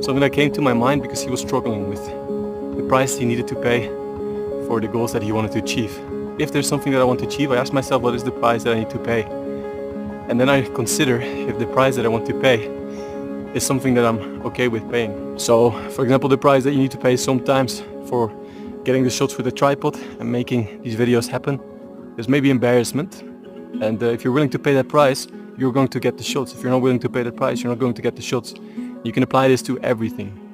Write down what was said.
Something that came to my mind because he was struggling with the price he needed to pay for the goals that he wanted to achieve. If there's something that I want to achieve, I ask myself, what is the price that I need to pay? And then I consider if the price that I want to pay is something that I'm okay with paying. So, for example, the price that you need to pay sometimes for getting the shots with a tripod and making these videos happen is maybe embarrassment. And if you're willing to pay that price, you're going to get the shots. If you're not willing to pay that price, you're not going to get the shots. You can apply this to everything.